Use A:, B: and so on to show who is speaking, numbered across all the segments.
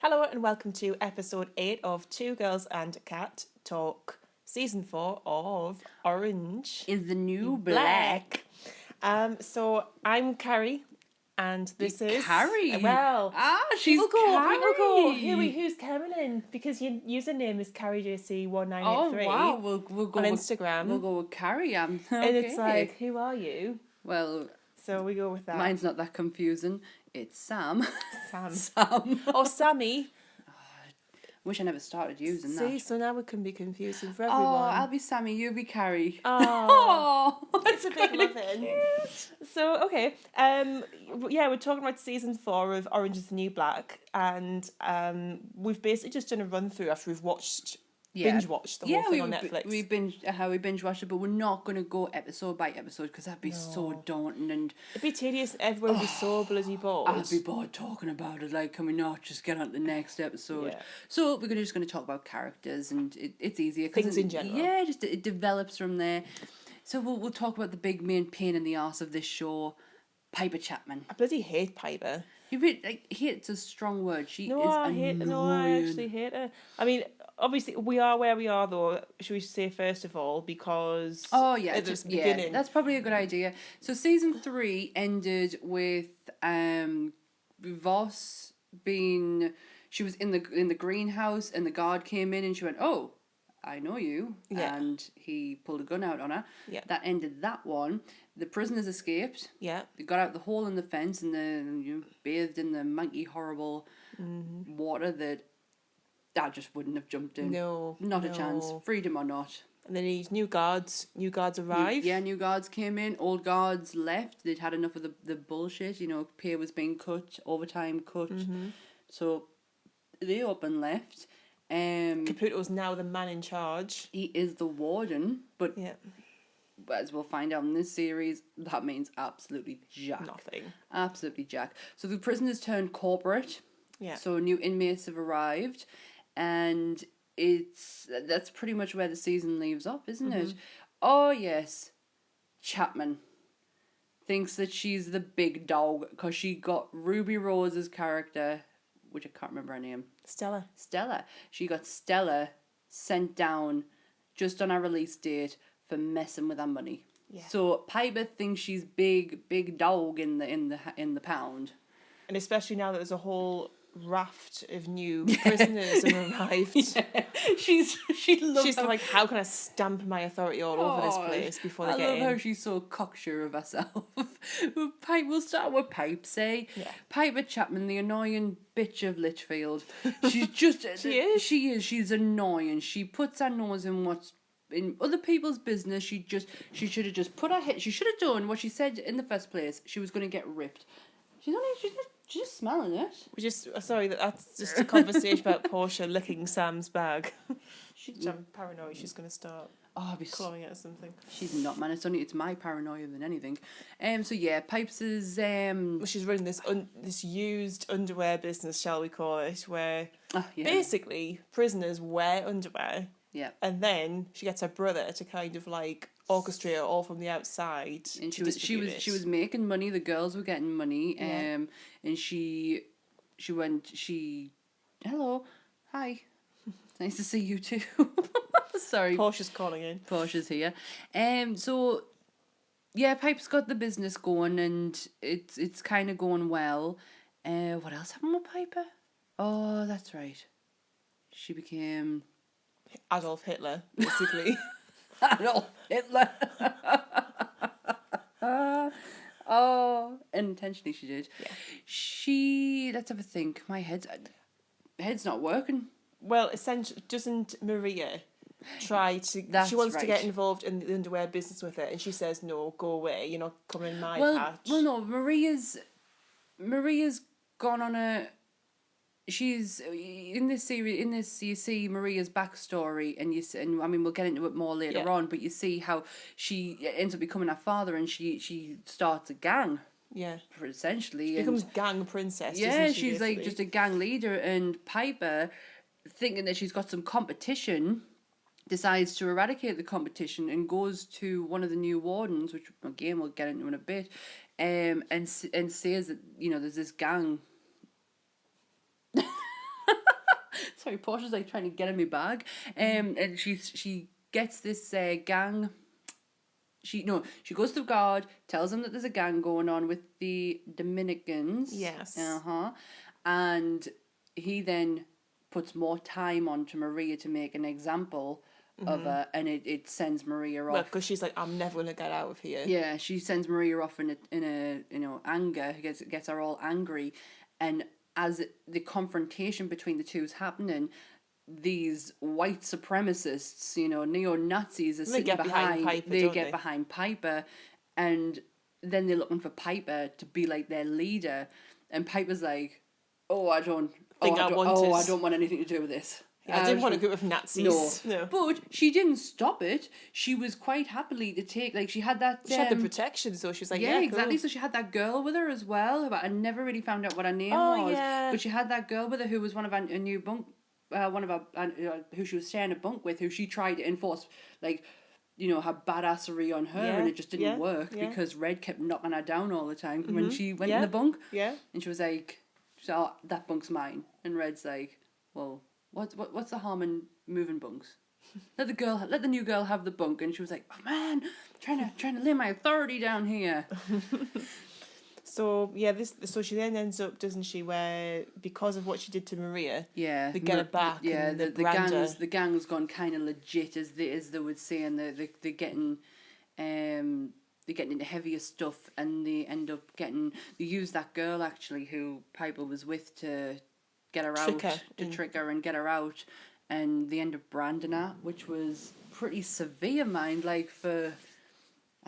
A: Hello and welcome to episode 8 of Two Girls and a Cat Talk, season 4 of Orange
B: is the new black.
A: So I'm Carrie, and this is
B: Carrie.
A: Well,
B: she's
A: people go.
B: Carrie.
A: Who's coming in? Because your username is CarrieJC1983.
B: Oh wow, we'll go
A: on
B: with,
A: Instagram.
B: We'll go with Carrie. Okay.
A: And it's like, who are you?
B: Well,
A: so we go with that.
B: Mine's not that confusing. It's Sam.
A: Sam. Or Sammy.
B: Wish I never started using that.
A: See, so now it can be confusing for everyone.
B: Oh, I'll be Sammy, you be Carrie.
A: Oh, that's a big muffin. So, okay, we're talking about season 4 of Orange is the New Black, and we've basically just done a run through after we've binge watched the whole thing on Netflix.
B: We binge watched it, but we're not going to go episode by episode because that'd be so daunting and
A: it'd be tedious. Everyone would be so bloody bored.
B: I'd be bored talking about it. Like, can we not just get on to the next episode?
A: Yeah.
B: So we're just going to talk about characters, and it's easier.
A: Things in general.
B: Yeah, just it develops from there. So we'll talk about the big main pain in the arse of this show, Piper Chapman.
A: I bloody hate Piper.
B: Hate's a strong word. She is annoying.
A: I actually hate her. I mean, obviously, we are where we are, though, should we say, first of all, because at the beginning.
B: That's probably a good idea. So season 3 ended with Voss being... She was in the greenhouse, and the guard came in, and she went, "Oh, I know you," and he pulled a gun out on her.
A: Yeah.
B: That ended that one. The prisoners escaped.
A: Yeah.
B: They got out the hole in the fence and then bathed in the manky, horrible water that I just wouldn't have jumped in.
A: No.
B: Not a chance. Freedom or not.
A: And then these new guards arrived.
B: New guards came in. Old guards left. They'd had enough of the bullshit. Pay was being cut, overtime cut. Mm-hmm. So they up and left.
A: Caputo's now the man in charge.
B: He is the warden, but as we'll find out in this series, that means absolutely jack.
A: Nothing.
B: Absolutely jack. So the prisoners turned corporate.
A: Yeah.
B: So new inmates have arrived, and that's pretty much where the season leaves off, isn't it? Oh yes, Chapman thinks that she's the big dog because she got Ruby Rose's character, which I can't remember her name.
A: Stella.
B: She got Stella sent down just on her release date for messing with her money. Yeah. So Piper thinks she's big dog in the pound. And
A: especially now that there's a whole raft of new prisoners have arrived. Yeah. She's like, how can I stamp my authority all over this place before they get in?
B: I love how she's so cocksure of herself. We'll start with Pipe, say. Yeah. Piper Chapman, the annoying bitch of Lichfield. She's just... She is. She's annoying. She puts her nose in what's in other people's business. She should have just put her head... She should have done what she said in the first place. She was going to get ripped. She's just smelling it.
A: That's just a conversation about Portia licking Sam's bag. I'm paranoid she's going to start clawing it or something.
B: She's not, man. It's my paranoia than anything. Pipes is...
A: she's running this used underwear business, shall we call it, where basically prisoners wear underwear.
B: Yeah.
A: And then she gets her brother to kind of like orchestrate it all from the outside.
B: And she was making money. The girls were getting money. And she went. Hello, hi, nice to see you too. Sorry,
A: Portia's calling in.
B: Portia's here. Pipe's got the business going, and it's kind of going well. What else happened with Piper? Oh, that's right. She became
A: Adolf Hitler, basically.
B: Adolf Hitler. Intentionally she did. Yeah. Let's have a think. My head's not working.
A: Well, essentially, doesn't Maria try to... she wants to get involved in the underwear business with it, and she says, no, go away, you're not coming in my patch.
B: Well, no, Maria's gone on a... She's in this series. You see Maria's backstory, and I mean we'll get into it more later on. But you see how she ends up becoming her father, and she starts a gang.
A: Yeah,
B: essentially,
A: she becomes gang princess.
B: Yeah, she's like just a gang leader, and Piper, thinking that she's got some competition, decides to eradicate the competition and goes to one of the new wardens, which again we'll get into in a bit, and says that there's this gang. sorry, Portia's like trying to get in my bag. And she gets this gang. She goes to the guard, tells him that there's a gang going on with the Dominicans.
A: Yes.
B: And he then puts more time onto Maria to make an example of her, and it sends Maria off.
A: Well, because she's like, I'm never gonna get out of here.
B: Yeah, she sends Maria off in a anger. Gets her all angry, and as the confrontation between the two is happening, these white supremacists, neo-Nazis, are sitting behind Piper, they get behind Piper, and then they're looking for Piper to be like their leader, and Piper's like, I don't want anything to do with this.
A: Yeah, I didn't want a group of Nazis.
B: No. But she didn't stop it. She was quite happily to take, she had that...
A: She had the protection, so she's like, yeah,
B: exactly.
A: cool.
B: So she had that girl with her as well. But I never really found out what her name was.
A: Yeah.
B: But she had that girl with her who was one of a new bunk... who she was sharing a bunk with, who she tried to enforce, her badassery on her, and it just didn't work because Red kept knocking her down all the time when she went in the bunk.
A: Yeah.
B: And she was like, that bunk's mine. And Red's like, well... What's the harm in moving bunks? Let the new girl have the bunk. And she was like, oh man, trying to lay my authority down here.
A: So so she then ends up, doesn't she, where because of what she did to Maria,
B: they
A: get her back.
B: Yeah, the gang's gone kind of legit, as they would say, and they're getting into heavier stuff, and they end up they use that girl actually who Piper was with to get her trick her and get her out, and they end up branding her, which was pretty severe, I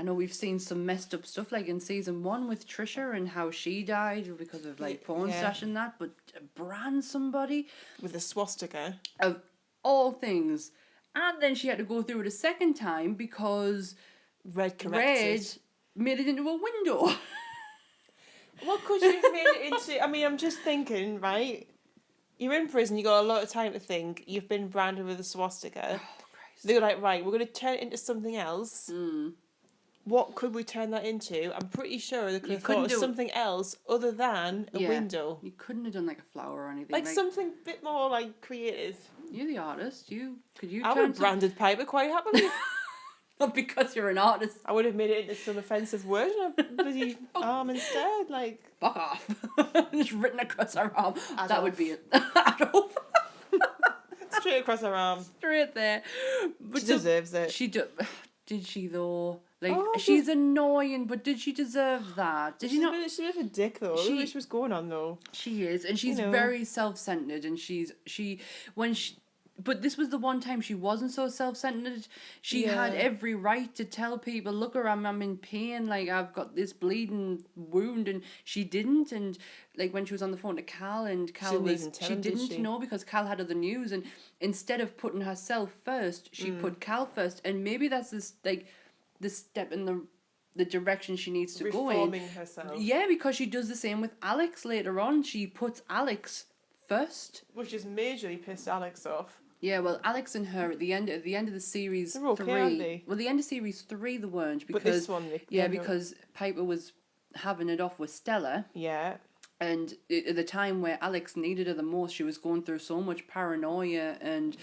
B: know we've seen some messed up stuff in season 1 with Trisha and how she died because of porn stash and that, but to brand somebody
A: with a swastika
B: of all things, and then she had to go through it a second time because
A: Red
B: made it into a window.
A: What could you have made it into? I mean, I'm just thinking, right? You're in prison, you got a lot of time to think, you've been branded with a swastika. They're like, right, we're going to turn it into something else. What could we turn that into? I'm pretty sure they could have thought of something else other than a window.
B: You couldn't have done a flower or anything.
A: Something a bit more creative.
B: You're the artist.
A: I would have branded Piper quite happily.
B: Not because you're an artist.
A: I would have made it into some offensive word of bloody arm instead,
B: Fuck off. Just written across her arm.
A: Adolf.
B: That would be it. Adolf.
A: Straight across her arm.
B: Straight there. But
A: she deserves it.
B: Did she though? She's annoying, but did she deserve that? Did she not?
A: She's a bit of a dick though. She was going on though.
B: She is, and she's very self-centered, and but this was the one time she wasn't so self-centered. She had every right to tell people, look, I'm in pain, I've got this bleeding wound, and she didn't. And when she was on the phone to Cal, and Cal she didn't know because Cal had other news, and instead of putting herself first, she put Cal first, and maybe that's this step in the direction she needs to go in.
A: Reforming herself.
B: Yeah, because she does the same with Alex later on. She puts Alex first,
A: which has majorly pissed Alex off.
B: Yeah, well, Alex and her at the end of the series
A: They're okay,
B: 3.
A: aren't they?
B: Well, the end of series 3 they weren't, because
A: but this one,
B: because Piper was having it off with Stella.
A: Yeah.
B: And at the time where Alex needed her the most, she was going through so much paranoia, and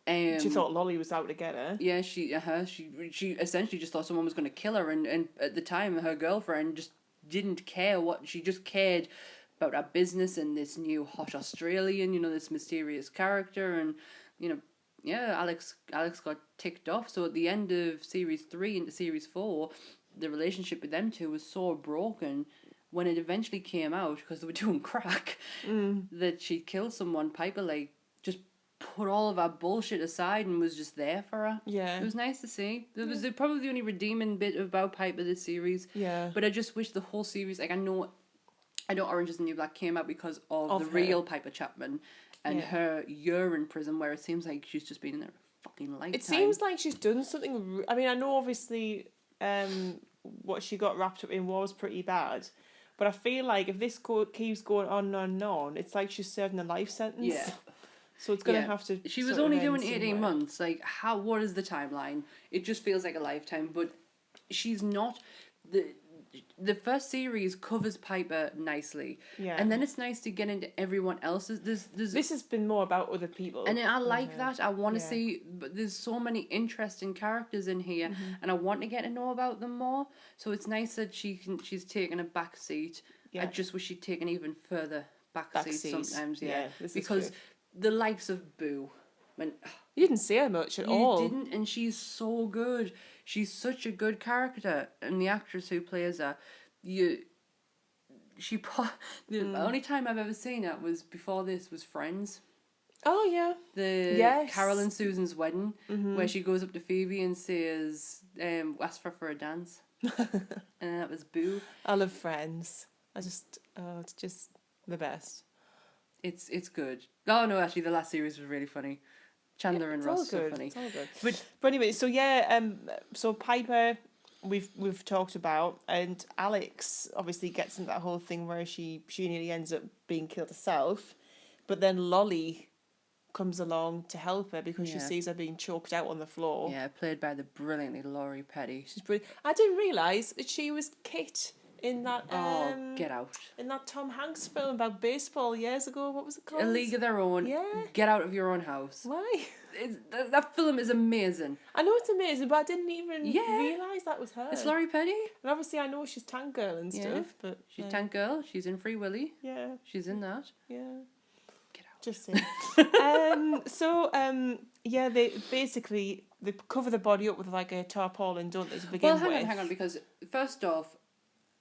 A: she thought Lolly was out to get her.
B: Yeah, she essentially just thought someone was going to kill her, and at the time her girlfriend just didn't care she just cared about her business and this new hot Australian, this mysterious character, and Alex got ticked off. So at the end of series 3 into series 4, the relationship with them two was so broken. When it eventually came out, because they were doing crack, that she killed someone, Piper just put all of our bullshit aside and was just there for her.
A: Yeah.
B: It was nice to see. It was probably the only redeeming bit about Piper this series.
A: Yeah.
B: But I just wish the whole series, I know Orange is the New Black came out because of the
A: her.
B: real Piper Chapman and her year in prison, where it seems like she's just been in there a fucking lifetime.
A: It seems like she's done something. I mean, I know obviously what she got wrapped up in was pretty bad, but I feel like if this keeps going on and on, it's like she's serving a life sentence.
B: Yeah.
A: So it's going to have to...
B: She was only doing 18 months. What is the timeline? It just feels like a lifetime, but she's not... the first series covers Piper nicely.
A: Yeah.
B: And then it's nice to get into everyone else's.
A: This has been more about other people.
B: And I like that. I want to see, but there's so many interesting characters in here, and I want to get to know about them more. So it's nice that she's taken a back seat. I just wish she'd taken even further back seat sometimes, because the likes of Boo, when
A: you didn't see her much at all.
B: You didn't, and she's so good. She's such a good character, and the actress who plays her, the only time I've ever seen her was before this was Friends.
A: Oh yeah,
B: Carol and Susan's wedding, where she goes up to Phoebe and says, "Ask her for a dance," and that was Boo.
A: I love Friends. It's just the best.
B: It's good. Oh no, actually, the last series was really funny. Chandler and Ross are funny.
A: It's all good. But anyway, so Piper, we've talked about, and Alex obviously gets into that whole thing where she nearly ends up being killed herself, but then Lolly comes along to help her because she sees her being choked out on the floor.
B: Yeah, played by the brilliantly Laurie Petty.
A: She's brilliant. I didn't realise that she was Kit in that
B: Get Out.
A: In that Tom Hanks film about baseball years ago. What was it called?
B: A League of Their Own.
A: Yeah.
B: Get Out of Your Own House.
A: Why?
B: That film is amazing.
A: I know it's amazing, but I didn't even realise that was her.
B: It's Laurie Petty.
A: And obviously I know she's Tank Girl and stuff, but...
B: She's Tank Girl. She's in Free Willy.
A: Yeah.
B: She's in that.
A: Yeah.
B: Get Out.
A: Just saying. They basically... They cover the body up with like a tarpaulin, don't they, to begin with?
B: Well, hang on, because first off,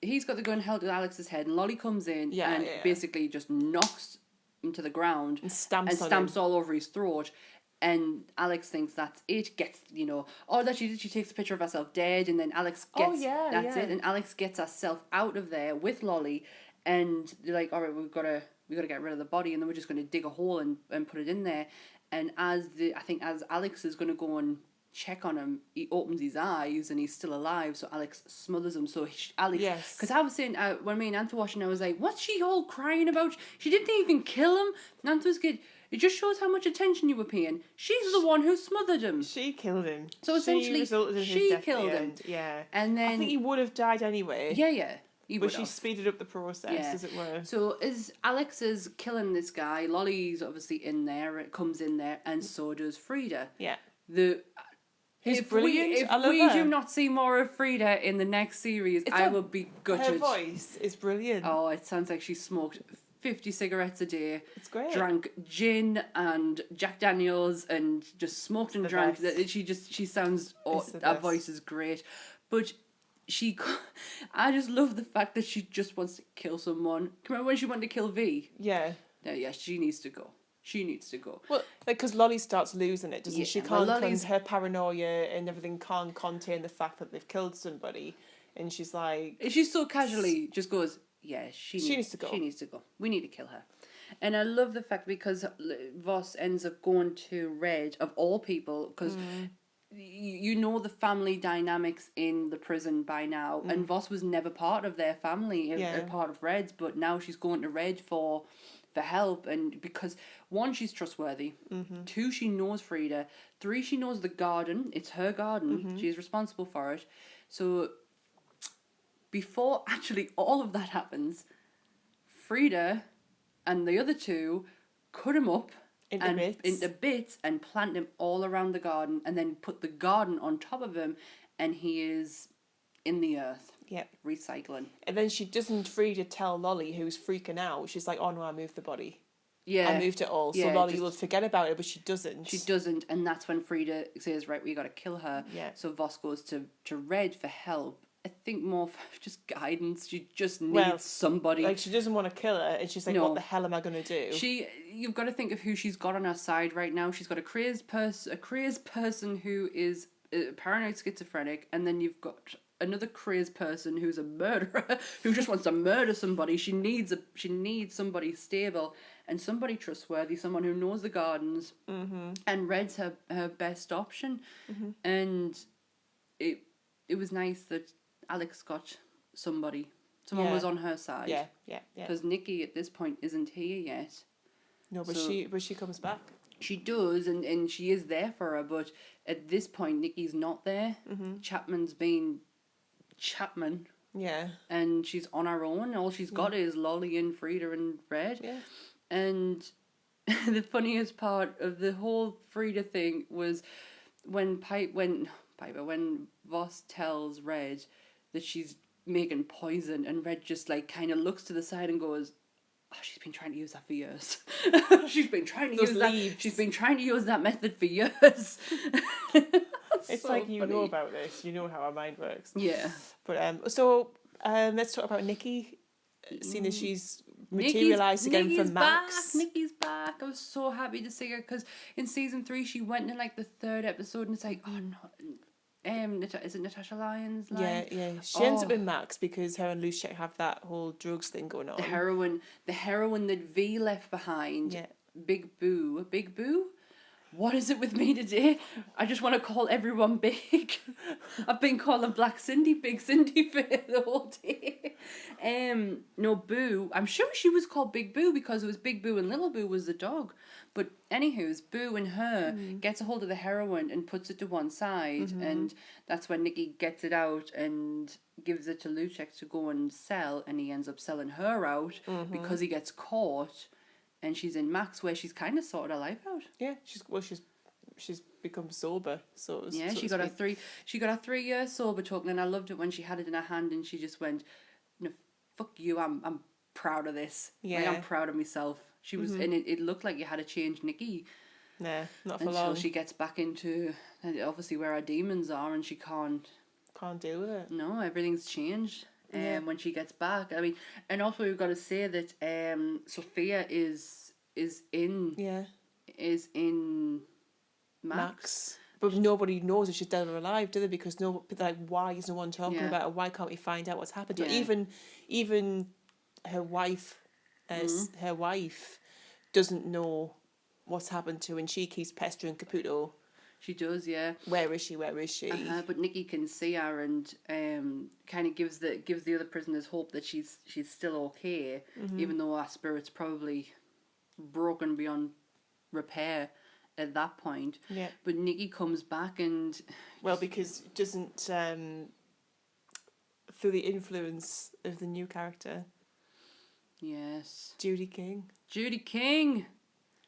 B: he's got the gun held to Alex's head, and Lolly comes in and basically just knocks him to the ground
A: and stamps
B: all over his throat. And Alex thinks that's it. Gets she takes a picture of herself dead, and then Alex gets it, and Alex gets herself out of there with Lolly, and they're like, all right, we gotta get rid of the body, and then we're just gonna dig a hole and put it in there. And as Alex is gonna go and check on him, he opens his eyes and he's still alive, so Alex smothers him. So Alex, because I was saying when me and Ant were watching, I was like, what's she all crying about? She didn't even kill him. And Ant was good. It just shows how much attention you were paying. She's the one who smothered him.
A: She killed him.
B: So essentially, she killed him.
A: Yeah.
B: And then
A: I think he would have died anyway.
B: Yeah.
A: But she speeded up the process, as it were.
B: So as Alex is killing this guy, Lolly's obviously in there. It comes in there, and so does Frida.
A: Yeah.
B: If
A: brilliant.
B: we do not see more of Frida in the next series, I will be gutted.
A: Her voice is brilliant.
B: Oh, it sounds like she smoked 50 cigarettes a day.
A: It's great.
B: Drank gin and Jack Daniels and just smoked and drank. She sounds. Her voice is great, but I just love the fact that she just wants to kill someone. Remember when she wanted to kill V?
A: Yeah.
B: Yeah, she needs to go. She needs to go.
A: Well, because Lolly starts losing it, doesn't she? Her paranoia and everything can't contain the fact that they've killed somebody. And she's like...
B: She's so casually just goes, yeah, she needs to go. She needs to go. We need to kill her. And I love the fact because Voss ends up going to Red, of all people, because... You know the family dynamics in the prison by now, and Voss was never part of their family, a part of Red's, but now she's going to Red for help, and because 1, she's trustworthy, 2, she knows Frida, 3, she knows the garden, it's her garden, she's responsible for it. So before actually all of that happens, Frida and the other 2 cut him up into bits and plant him all around the garden, and then put the garden on top of him, and he is in the earth.
A: Yep.
B: Recycling.
A: And then Frida tell Lolly, who's freaking out. She's like, oh no, I moved the body.
B: Yeah.
A: I moved it all. So Lolly will forget about it, but she doesn't.
B: She doesn't, and that's when Frida says, right, we got to kill her.
A: Yeah.
B: So Voss goes to Red for help. I think more for just guidance. She just needs somebody.
A: Like, she doesn't want to kill her, and she's like, what the hell am I going to do?
B: You've got to think of who she's got on her side right now. She's got a crazed person who is paranoid schizophrenic, and then you've got another crazed person who's a murderer who just wants to murder somebody. She needs somebody stable and somebody trustworthy, someone who knows the gardens. And Red's her best option. And it was nice that Alex got someone was on her side.
A: Yeah.
B: Because Nikki at this point isn't here yet.
A: No, but she comes back.
B: She does, and she is there for her, but at this point Nikki's not there. Chapman's been Chapman
A: Yeah.
B: And she's on her own. All she's got is Lolly and Frida and Red.
A: Yeah.
B: And the funniest part of the whole Frida thing was when Voss tells Red that she's making poison, and Red just like kind of looks to the side and goes, "Oh, she's been trying to use that for years. She's been trying to use that. She's been trying to use that method for years."
A: It's so like you funny. Know about this. You know how our mind works.
B: Yeah.
A: But let's talk about Nikki. Seeing as she's materialised again from Max.
B: Nikki's back. I was so happy to see her because in season 3 she went in like the 3rd episode and it's like, oh no. Is it Natasha Lyons' line?
A: Yeah. She ends up in Max because her and Luciek have that whole drugs thing going on.
B: The heroin that V left behind. Yeah. Big Boo. What is it with me today? I just want to call everyone big. I've been calling Black Cindy Big Cindy for the whole day. No, Boo. I'm sure she was called Big Boo because it was Big Boo and Little Boo was the dog. But anywho's, Boo and her gets a hold of the heroin and puts it to one side, and that's when Nikki gets it out and gives it to Luciek to go and sell, and he ends up selling her out because he gets caught. And she's in Max, where she's kind of sorted her life out.
A: Yeah, she's become sober.
B: She got a 3-year sober token, and I loved it when she had it in her hand, and she just went, "No, fuck you. I'm proud of this. Yeah, like, I'm proud of myself." She was, and it looked like you had to change Nikki.
A: Nah, not for long.
B: Until she gets back into obviously where her demons are, and she can't
A: deal with it.
B: No, everything's changed. When she gets back, I mean, and also we've got to say that Sophia is in Max.
A: But nobody knows if she's dead or alive, do they? Because why is no one talking about her? Why can't we find out what's happened to her? Even her wife, her wife, doesn't know what's happened to her, and she keeps pestering Caputo.
B: She does, yeah.
A: Where is she?
B: But Nikki can see her and kind of gives the other prisoners hope that she's still okay, even though her spirit's probably broken beyond repair at that point.
A: Yeah.
B: But Nikki comes back and
A: because it doesn't through the influence of the new character.
B: Yes.
A: Judy King.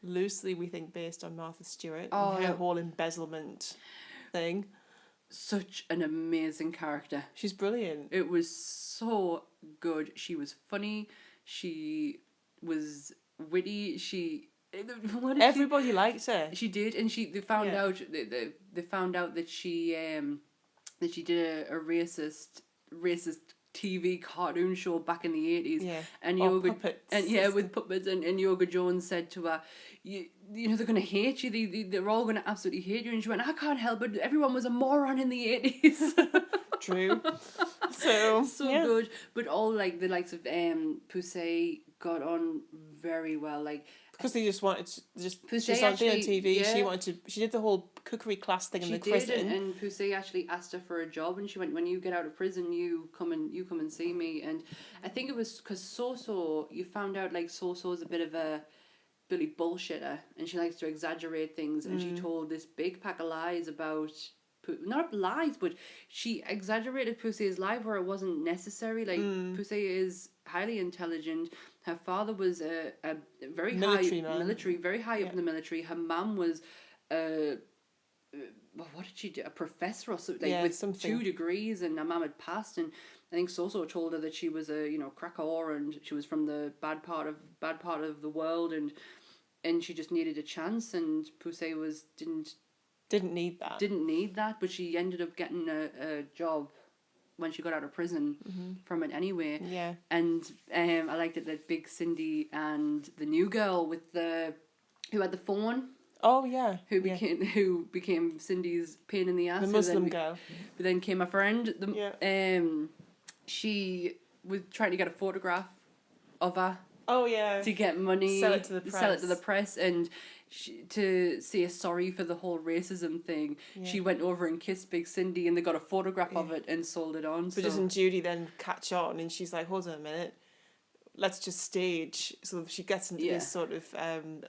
A: Loosely, we think, based on Martha Stewart and her whole embezzlement thing.
B: Such an amazing character.
A: She's brilliant.
B: It was so good. She was funny. She was witty.
A: Everybody liked her.
B: She did, and they found out that she did a racist TV cartoon show back in the 80s, and with puppets, and Yoga Jones said to her, you know they're gonna hate you, they're all gonna absolutely hate you, and she went, I can't help it, everyone was a moron in the 80s.
A: True. So
B: good, but all like the likes of Poussey got on very well, like.
A: Because they just wanted to she's on TV. Yeah. She did the whole cookery class thing in the prison.
B: She did, and Poussey actually asked her for a job, and she went, when you get out of prison, you come and see me. And I think it was because Soso, you found out like Soso's a bit of a Billy bullshitter, and she likes to exaggerate things, and she told this big pack of lies about. Not lies, but she exaggerated Poussey's life where it wasn't necessary. Like, Poussey is highly intelligent. Her father was a very military, very high up in the military. Her mum was what did she do? A professor or something, with something. 2 degrees, and her mum had passed, and I think Soso told her that she was a cracker, and she was from the bad part of the world, and she just needed a chance, and Poussey didn't need that, but she ended up getting a job when she got out of prison from it anyway.
A: Yeah.
B: And I liked it that Big Cindy and the new girl who had the phone.
A: Oh yeah.
B: Who became Cindy's pain in the ass.
A: The Muslim girl.
B: But then came a friend. She was trying to get a photograph of her.
A: Oh yeah.
B: To get money. Sell it to the press, and to say sorry for the whole racism thing. Yeah. She went over and kissed Big Cindy, and they got a photograph of it and sold it on.
A: But doesn't Judy then catch on, and she's like, hold on a minute, let's just stage. So she gets into this sort of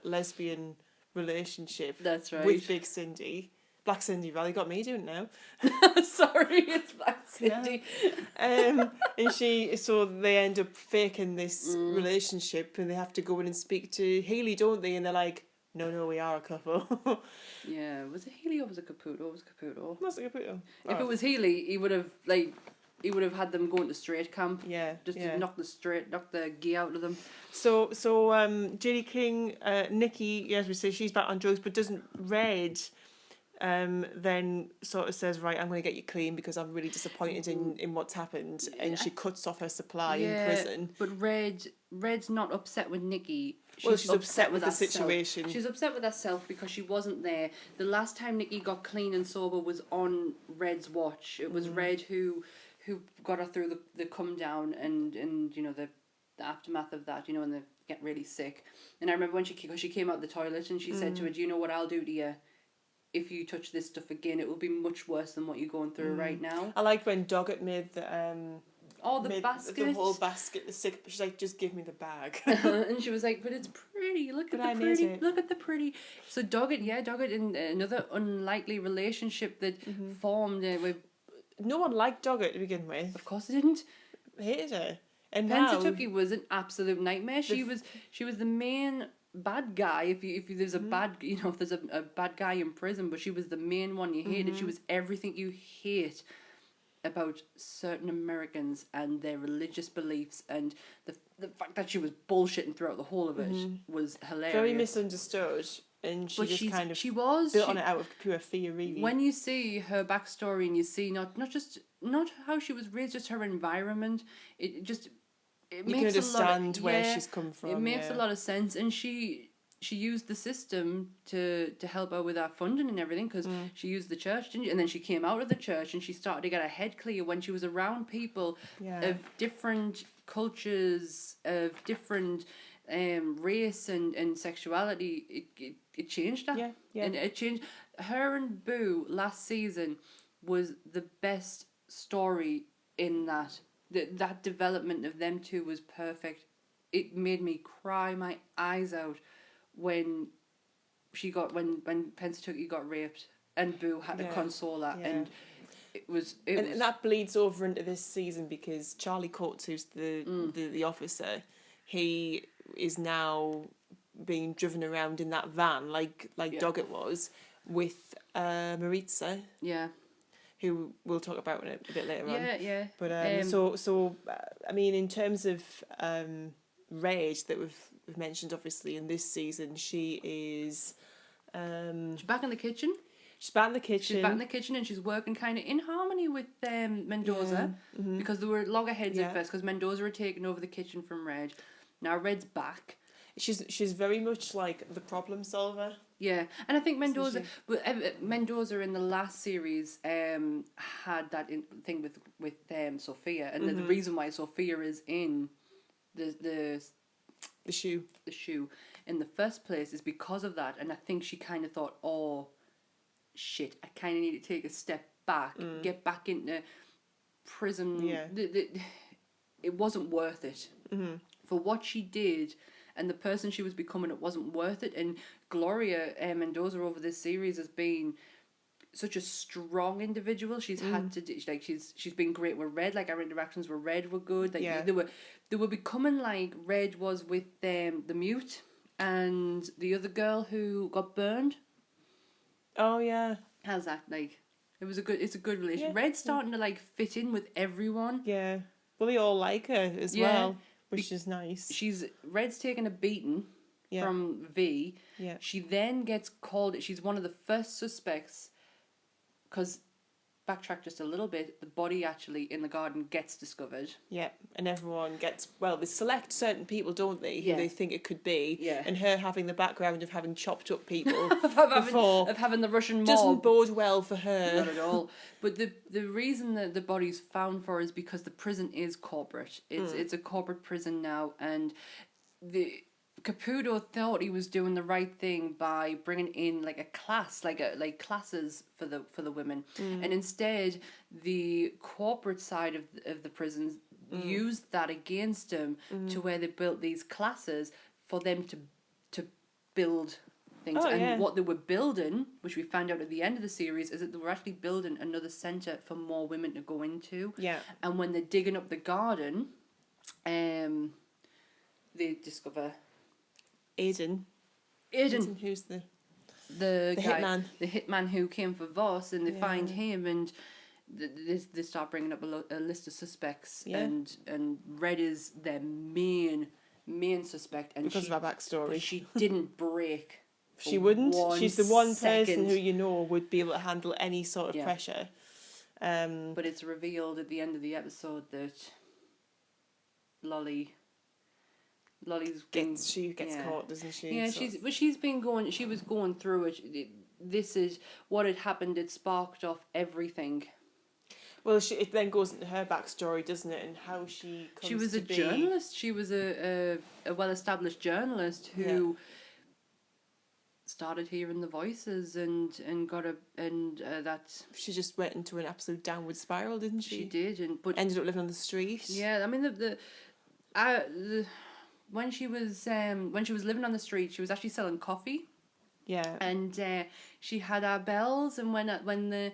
A: lesbian relationship.
B: That's right.
A: With Big Cindy, Black Cindy Valley got me doing it now.
B: Sorry, it's Black Cindy.
A: And so they end up faking this relationship, and they have to go in and speak to Healy, don't they? And they're like, no, we are a couple.
B: Yeah, was it Healy or was it Caputo? It was Caputo.
A: Was it Caputo?
B: If it was Healy, he would have had them going to straight camp.
A: Yeah,
B: to knock the gee out of them.
A: So JD King, Nikki, as we say, she's back on drugs, but doesn't Red then sort of says, right, I'm going to get you clean because I'm really disappointed in what's happened, and she cuts off her supply in prison.
B: But Red's not upset with Nikki.
A: She's upset with the situation.
B: She's upset with herself because she wasn't there. The last time Nikki got clean and sober was on Red's watch. It was Red who got her through the come down and you know the aftermath of that, you know, and they get really sick. And I remember when she came out of the toilet and she said to her, do you know what I'll do to you? If you touch this stuff again, it will be much worse than what you're going through right now.
A: I liked when Doggett made the
B: basket.
A: The whole basket, the sick. She's like, just give me the bag.
B: And she was like, but it's pretty. Look at the pretty. Look at the pretty. So Doggett in another unlikely relationship that formed with.
A: No one liked Doggett to begin with.
B: Of course, they didn't.
A: Hated her. And
B: Pensatucky was an absolute nightmare. She was the main bad guy. If there's a bad, you know, if there's a bad guy in prison, but she was the main one you hated. She was everything you hate about certain Americans and their religious beliefs, and the fact that she was bullshitting throughout the whole of it was hilarious.
A: Very misunderstood. And she was built on it out of pure fear, really.
B: When you see her backstory and you see not how she was raised, just her environment, it
A: you can understand where she's come from.
B: It makes a lot of sense, and she used the system to help her with her funding and everything, because she used the church, didn't she? And then she came out of the church and she started to get her head clear when she was around people of different cultures, of different race and sexuality. It changed her. Yeah. And it changed her. And Boo last season was the best story in that. That development of them two was perfect. It made me cry my eyes out when Pensatucky got raped and Boo had to console her, and and
A: that bleeds over into this season because Charlie Coates, who's the officer, he is now being driven around in that van like Doggett was with Maritza.
B: Yeah.
A: Who we'll talk about a bit later on.
B: Yeah.
A: But I mean, in terms of Rage that we've mentioned, obviously in this season, she is.
B: She's back in the kitchen.
A: She's back in the kitchen.
B: And she's working kind of in harmony with Mendoza because there were loggerheads at first because Mendoza had taken over the kitchen from Red. Now Red's back.
A: She's very much like the problem solver.
B: Yeah, and I think Mendoza in the last series had that thing with Sophia, and the reason why Sophia is in the
A: shoe
B: in the first place is because of that, and I think she kind of thought, oh shit, I kind of need to take a step back, get back into prison.
A: Yeah,
B: it wasn't worth it for what she did. And the person she was becoming, it wasn't worth it. And Gloria Mendoza over this series has been such a strong individual. She's had to she's been great with Red. Like, our interactions with Red were good. Like they were becoming like Red was with the mute and the other girl who got burned.
A: Oh yeah,
B: how's that? Like, it's a good relation. Yeah. Red's starting to like fit in with everyone.
A: Yeah, well, they all like her as well. Which is nice.
B: Red's taken a beating from V.
A: Yeah.
B: She then gets called. She's one of the first suspects. Because, backtrack just a little bit, the body actually in the garden gets discovered.
A: Yeah, and everyone gets, well, they select certain people, don't they, who they think it could be.
B: Yeah.
A: And her having the background of having chopped up people
B: of having the Russian mob.
A: Doesn't bode well for her.
B: Not at all. But the reason that the body's found for is because the prison is corporate. It's a corporate prison now, and Caputo thought he was doing the right thing by bringing in like a class, like classes for the women, and instead the corporate side of the prisons used that against him to where they built these classes for them to build things. And what they were building, which we found out at the end of the series, is that they were actually building another centre for more women to go into.
A: Yeah.
B: And when they're digging up the garden, they discover
A: Aiden, who's the
B: guy,
A: hitman.
B: The hitman who came for Voss, and they find him, and they start bringing up a list of suspects, and Red is their main suspect, and
A: because of her backstory.
B: But she didn't break.
A: She wouldn't. She's the one person who would be able to handle any sort of pressure.
B: But it's revealed at the end of the episode that Lolly gets
A: caught, doesn't she?
B: Yeah, she was going through it. This is what had happened. It sparked off everything.
A: Well, it then goes into her backstory, doesn't it, and how she comes
B: She was
A: to
B: a journalist. She was a well-established journalist who started hearing the voices and that
A: she just went into an absolute downward spiral, didn't she?
B: She did, but
A: ended up living on the street.
B: Yeah, I mean when she was living on the street, she was actually selling coffee.
A: Yeah,
B: and she had our bells, and when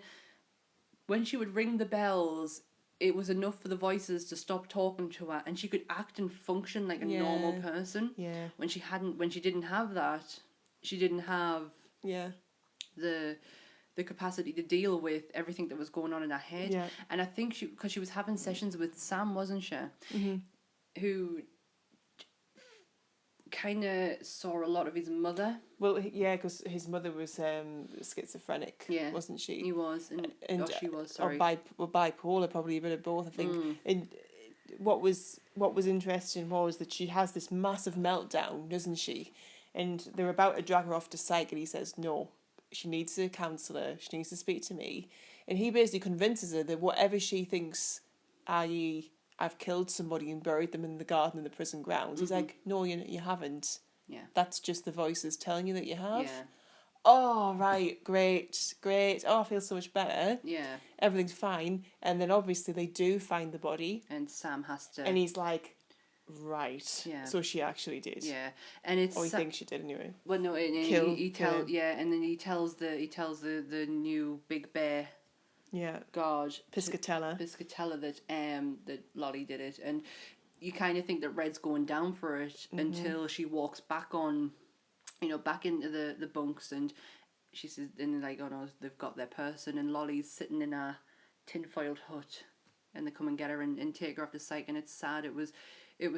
B: she would ring the bells, it was enough for the voices to stop talking to her, and she could act and function like a normal person.
A: Yeah.
B: When she didn't have that, she didn't have the capacity to deal with everything that was going on in her head.
A: Yeah.
B: And I think because she was having sessions with Sam, wasn't she?
A: Mm-hmm.
B: Who kind of saw a lot of his mother.
A: Well, yeah, because his mother was schizophrenic, wasn't she?
B: He was, and she was. Sorry,
A: or bipolar, probably a bit of both, I think. And what was interesting was that she has this massive meltdown, doesn't she? And they're about to drag her off to psych, and he says no, she needs a counsellor. She needs to speak to me, and he basically convinces her that whatever she thinks, i.e., I've killed somebody and buried them in the garden in the prison grounds. He's like, no, you haven't.
B: Yeah.
A: That's just the voices telling you that you have.
B: Yeah.
A: Oh, right, great. Oh, I feel so much better.
B: Yeah.
A: Everything's fine. And then obviously they do find the body.
B: And Sam has to...
A: And he's like, right.
B: Yeah.
A: So she actually did.
B: Yeah. And it's...
A: Or he thinks she did anyway.
B: Well, no, he tells... Yeah, and then he tells the new big bear...
A: Yeah.
B: God.
A: Piscatella
B: that Lolly did it. And you kind of think that Red's going down for it until she walks back on, back into the bunks, and she says, and they're like, oh no, they've got their person, and Lolly's sitting in a tin-foiled hut, and they come and get her and take her off the psych, and it's sad. It was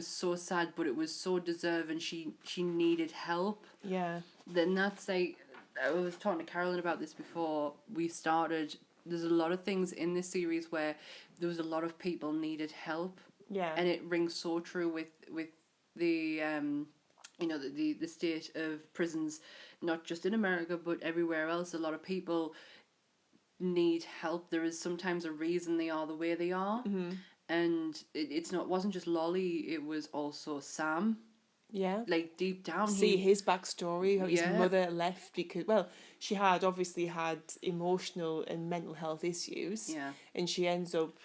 B: so sad, but it was so deserving. She needed help.
A: Yeah.
B: Then that's like, I was talking to Carolyn about this before we started. There's a lot of things in this series where there was a lot of people needed help.
A: Yeah.
B: And it rings so true with the the state of prisons, not just in America but everywhere else. A lot of people need help. There is sometimes a reason they are the way they are.
A: Mm-hmm.
B: And it wasn't just Lolly, it was also Sam.
A: Yeah.
B: Like deep down.
A: See his backstory, how his mother left because, well, she had obviously had emotional and mental health issues.
B: Yeah.
A: And she ends up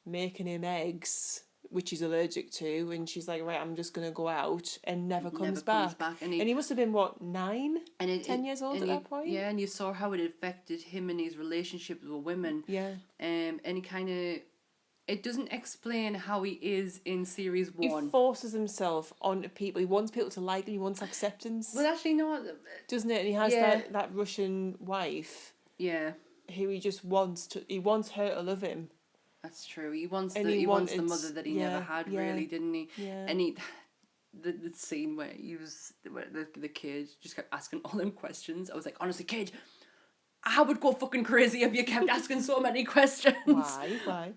A: making him eggs, which he's allergic to, and she's like, right, I'm just going to go out, and never comes back.
B: And
A: he must have been, 10 years old at that point?
B: Yeah, and you saw how it affected him and his relationship with women.
A: Yeah.
B: And he kind of... It doesn't explain how he is in series 1.
A: He forces himself onto people. He wants people to like him. He wants acceptance.
B: Well, actually, no.
A: Doesn't it? And he has that Russian wife.
B: Yeah.
A: Who he just wants to... He wants her to love him.
B: That's true. He wants the mother that he never had, really, didn't he?
A: Yeah.
B: And the scene where the kid just kept asking all them questions. I was like, honestly, kid... I would go fucking crazy if you kept asking so many questions.
A: Why?
B: Why?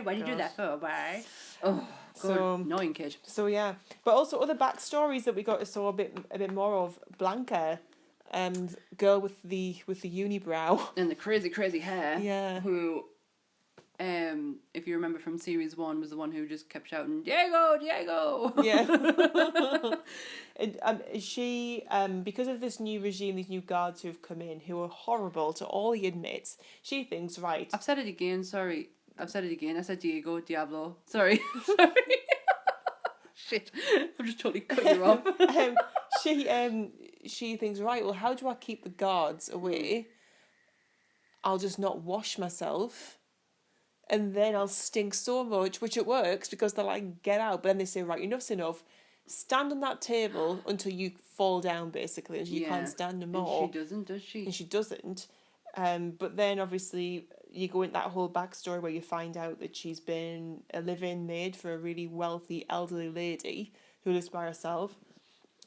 B: Why did you do that for? Why? Oh, God, annoying kid.
A: So yeah, but also other backstories that we got to saw a bit more of. Blanca, girl with the unibrow
B: and the crazy hair.
A: Yeah.
B: Who, if you remember from series 1, was the one who just kept shouting, Diego.
A: Yeah. And she, because of this new regime, these new guards who have come in, who are horrible to all he admits, she thinks, right...
B: I've said it again, sorry. I said Diego, Diablo. Sorry. Shit. I'm just totally cut you off.
A: she thinks, right, well, how do I keep the guards away? I'll just not wash myself, and then I'll stink so much, which it works because they're like, get out. But then they say, right, enough's enough. Stand on that table until you fall down, basically, and you can't stand no more.
B: And she doesn't, does she?
A: And she doesn't. But then, obviously, you go into that whole backstory where you find out that she's been a live-in maid for a really wealthy elderly lady who lives by herself.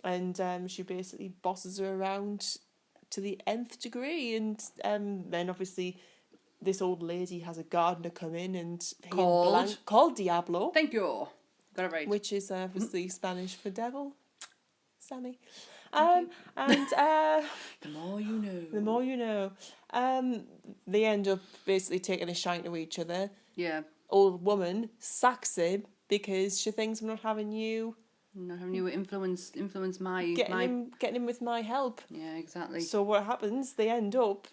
A: And she basically bosses her around to the nth degree. And then, obviously, this old lady has a gardener come in and called Diablo.
B: Thank you. Got it right.
A: Which is obviously Spanish for devil. Sammy.
B: And
A: the
B: more you know.
A: The more you know. They end up basically taking a shine to each other.
B: Yeah.
A: Old woman sacks him because she thinks I'm not having you.
B: Not having you influence my
A: getting him with my help.
B: Yeah, exactly.
A: So what happens? They end up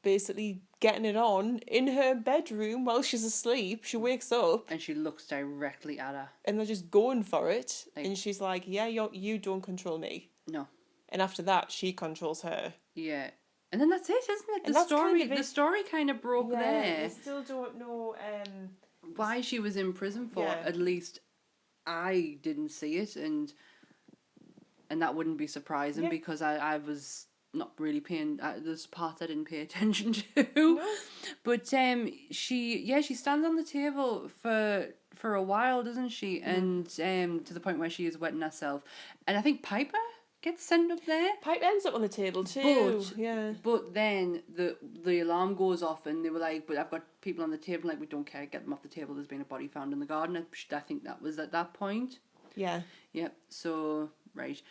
A: basically getting it on in her bedroom while she's asleep. She wakes up
B: and she looks directly at her,
A: and they're just going for it. And she's like, "Yeah, you don't control me."
B: No.
A: And after that, she controls her.
B: Yeah. And then that's it, isn't it? The story kind of broke there.
A: I still don't know
B: why she was in prison for.
A: Yeah.
B: At least I didn't see it, and that wouldn't be surprising because I was not really paying. There's parts I didn't pay attention to.
A: No.
B: But she stands on the table for a while, doesn't she? And to the point where she is wetting herself, and I think Piper gets sent up there.
A: Pipe ends up on the table too.
B: But then the alarm goes off and they were like, "But I've got people on the table." Like, we don't care. Get them off the table. There's been a body found in the garden. I think that was at that point.
A: Yeah.
B: Yep. So right.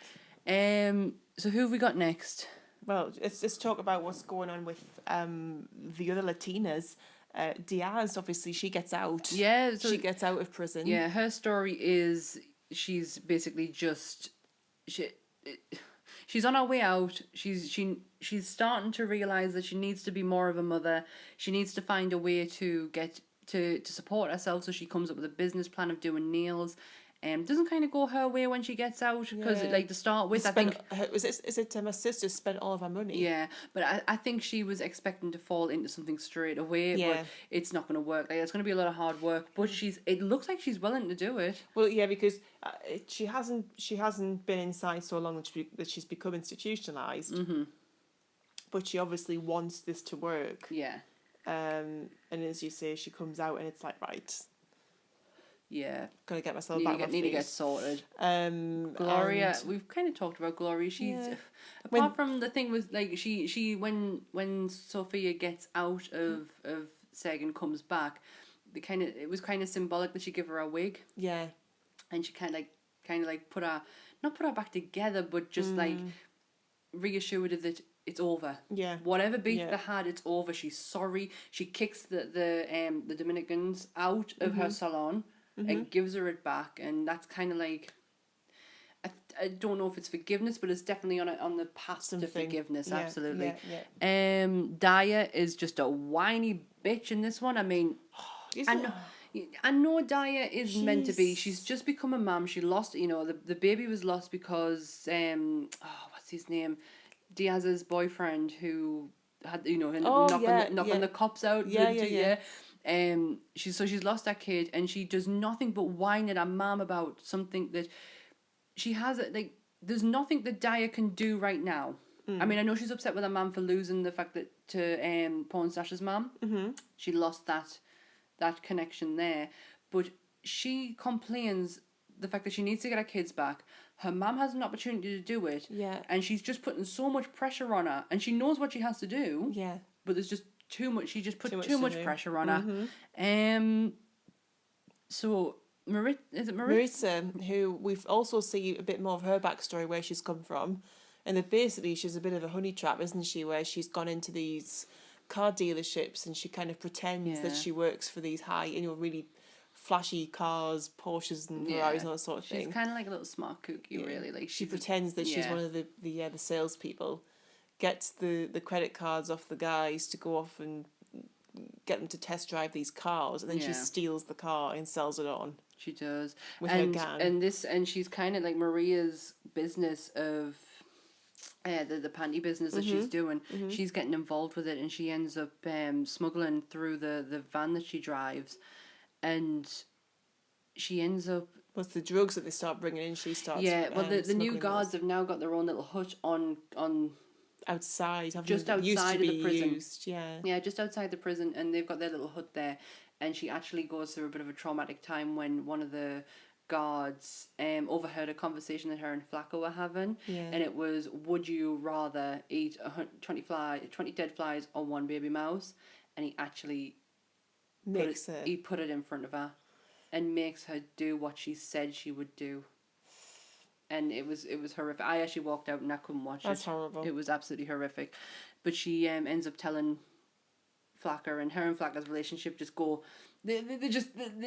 B: So who have we got next?
A: Well, let's talk about what's going on with the other Latinas. Diaz, obviously, she gets out.
B: Yeah. So
A: she gets out of prison.
B: Yeah. Her story is she's basically just she's on her way out. She's starting to realize that she needs to be more of a mother. She needs to find a way to get to support herself. So she comes up with a business plan of doing nails. Doesn't kind of go her way when she gets out because to start with, I think
A: my sister spent all of her money.
B: Yeah, but I think she was expecting to fall into something straight away. Yeah. But it's not going to work. Like, it's going to be a lot of hard work. But it looks like she's willing to do it.
A: Well, yeah, because she hasn't been inside so long that she's become institutionalized.
B: Mm-hmm.
A: But she obviously wants this to work.
B: Yeah.
A: And as you say, she comes out and it's like, right.
B: Yeah,
A: gotta get myself back.
B: Need to get sorted. Gloria, we've kind of talked about Gloria. She's apart from the thing with like she when Sophia gets out of Seg and comes back, it was kind of symbolic that she gave her a wig.
A: Yeah,
B: and she kind of put her back together, but just like reassured her that it's over.
A: Yeah,
B: whatever beef they had, it's over. She's sorry. She kicks the Dominicans out of her salon. And gives her it back, and that's kind of like I don't know if it's forgiveness, but it's definitely on the path to forgiveness. Yeah, absolutely. Yeah. Daya is just a whiny bitch in this one. I mean, I know Daya is meant to be. She's just become a mum. She lost. The baby was lost because what's his name? Diaz's boyfriend who had knocking the cops out. Yeah. She's lost that kid, and she does nothing but whine at her mum about something that she has. There's nothing that Daya can do right now. I mean, I know she's upset with her mum for losing the fact that to Porn Stash's mum, she lost that connection there. But she complains the fact that she needs to get her kids back. Her mum has an opportunity to do it, and she's just putting so much pressure on her, and she knows what she has to do. Yeah, but there's just too much. She just put too much pressure on her. So is it Maritza?
A: Maritza, who we've also see a bit more of her backstory, where she's come from, and that basically she's a bit of a honey trap, isn't she? Where she's gone into these car dealerships and she kind of pretends that she works for these high, really flashy cars, Porsches and Ferraris and all that sort of thing.
B: She's kind of like a little smart cookie, really. Like
A: she pretends that she's one of the salespeople. Gets the credit cards off the guys to go off and get them to test drive these cars, and then she steals the car and sells it on.
B: She does
A: with her gang.
B: And she's kind of like Maria's business of the panty business that she's doing. She's getting involved with it, and she ends up smuggling through the van that she drives, and she ends up.
A: What's the drugs that they start bringing in? She starts.
B: Yeah, well, the new guards have now got their own little hut on
A: outside,
B: just outside of the prison.
A: Used, yeah.
B: Yeah, just outside the prison, and they've got their little hut there. And she actually goes through a bit of a traumatic time when one of the guards overheard a conversation that her and Flacco were having, and it was, would you rather eat 20 dead flies or one baby mouse? And he actually he put it in front of her and makes her do what she said she would do. And it was horrific. I actually walked out and I couldn't watch it.
A: That's horrible.
B: It was absolutely horrific. But she ends up telling Flacker, and her and Flacker's relationship just go. They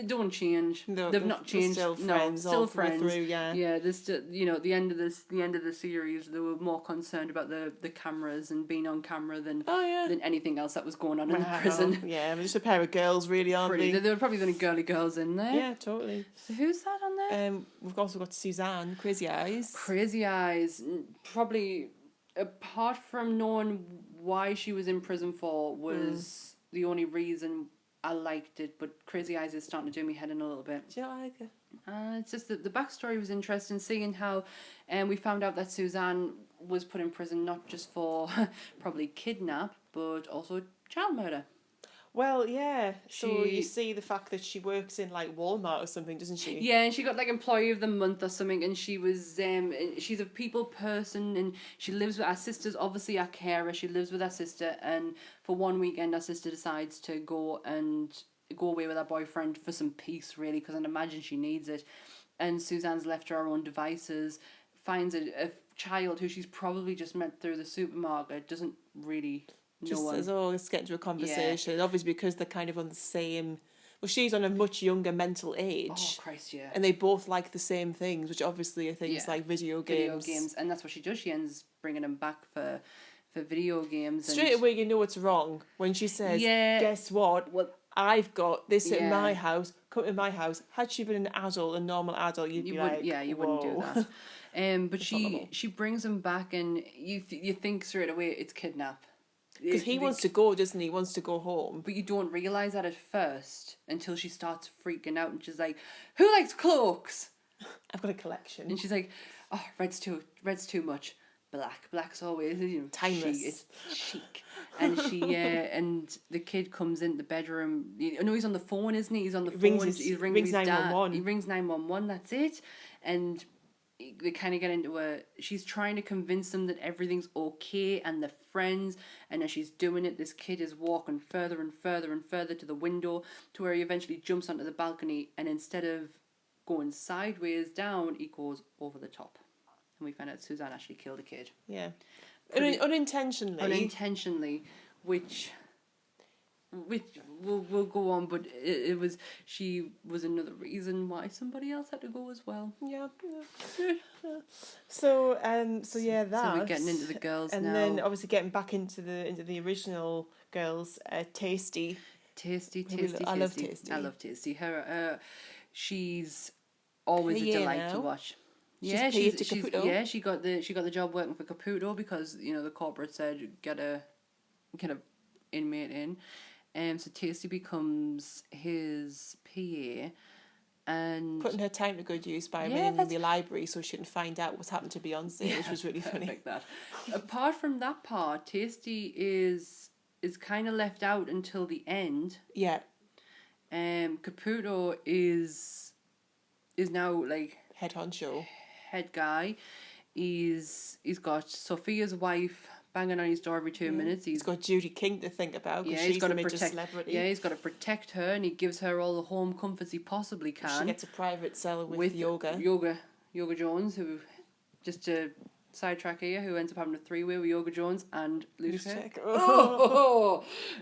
B: don't change. No, they've not changed.
A: Still friends.
B: Still friends.
A: Through, yeah.
B: Yeah. This, at the end of the series, they were more concerned about the cameras and being on camera than anything else that was going on in the prison.
A: Yeah, just a pair of girls, really, aren't they?
B: They were probably the only girly girls in there.
A: Yeah, totally.
B: So who's that on there?
A: We've also got Suzanne, Crazy Eyes.
B: Crazy Eyes, probably apart from knowing why she was in prison for was the only reason I liked it, but Crazy Eyes is starting to do me head in a little bit.
A: Do you not like it?
B: It's just that the backstory was interesting, seeing how we found out that Suzanne was put in prison not just for probably kidnap, but also child murder.
A: Well, yeah. So you see the fact that she works in like Walmart or something, doesn't she?
B: Yeah, and she got like Employee of the Month or something, and she was she's a people person, and she lives with her sister's obviously a carer. She lives with her sister, and for one weekend, her sister decides to go away with her boyfriend for some peace, really, because I'd imagine she needs it. And Suzanne's left to her own devices, finds a child who she's probably just met through the supermarket, doesn't really.
A: Just as let's get into a conversation. Yeah. Obviously, because they're kind of on the same. Well, she's on a much younger mental age.
B: Oh Christ, yeah.
A: And they both like the same things, which obviously are things like video games.
B: Video games, and that's what she does. She ends bringing them back for video games.
A: Straight away, you know it's wrong when she says, "Guess what? Well, I've got this at my house. Come to my house." Had she been an adult, a normal adult, you'd be like,
B: you wouldn't do that. But she brings them back, and you think straight away it's kidnap.
A: Because he wants to go, doesn't he? He wants to go home.
B: But you don't realise that at first until she starts freaking out and she's like, "Who likes cloaks?"
A: I've got a collection.
B: And she's like, "Oh, red's too much. Black's always,
A: timeless.
B: It's chic." And she and the kid comes in the bedroom. He's on the phone, isn't he? He's on the phone. He rings 911. He rings 911. That's it. And they kind of get into she's trying to convince them that everything's okay and they're friends, and as she's doing it, this kid is walking further and further and further to the window to where he eventually jumps onto the balcony, and instead of going sideways down, he goes over the top. And we find out Suzanne actually killed a kid.
A: Yeah. Unintentionally.
B: Which we'll go on, but she was another reason why somebody else had to go as well.
A: Yeah. So that. So
B: we're getting into the girls
A: and
B: now.
A: And then obviously getting back into the original girls, Tasty.
B: Tasty.
A: I love Tasty.
B: I love Tasty. Her, she's always a delight to watch. Yeah, she got the job working for Caputo because the corporate said get a inmate in. So Tasty becomes his PA, and
A: putting her time to good use by remaining in the library so she didn't find out what's happened to Beyonce, which was really funny.
B: Like that. Apart from that part, Tasty is kind of left out until the end.
A: Yeah.
B: Caputo is now like
A: head honcho,
B: head guy. He's got Sophia's wife banging on his door every 2 minutes. He's got
A: Judy King to think about because she's a major celebrity.
B: Yeah, he's got to protect her, and he gives her all the home comforts he possibly can.
A: She gets a private cell with Yoga
B: Jones, who, just to sidetrack here, who ends up having a 3-way with Yoga Jones and Lucic.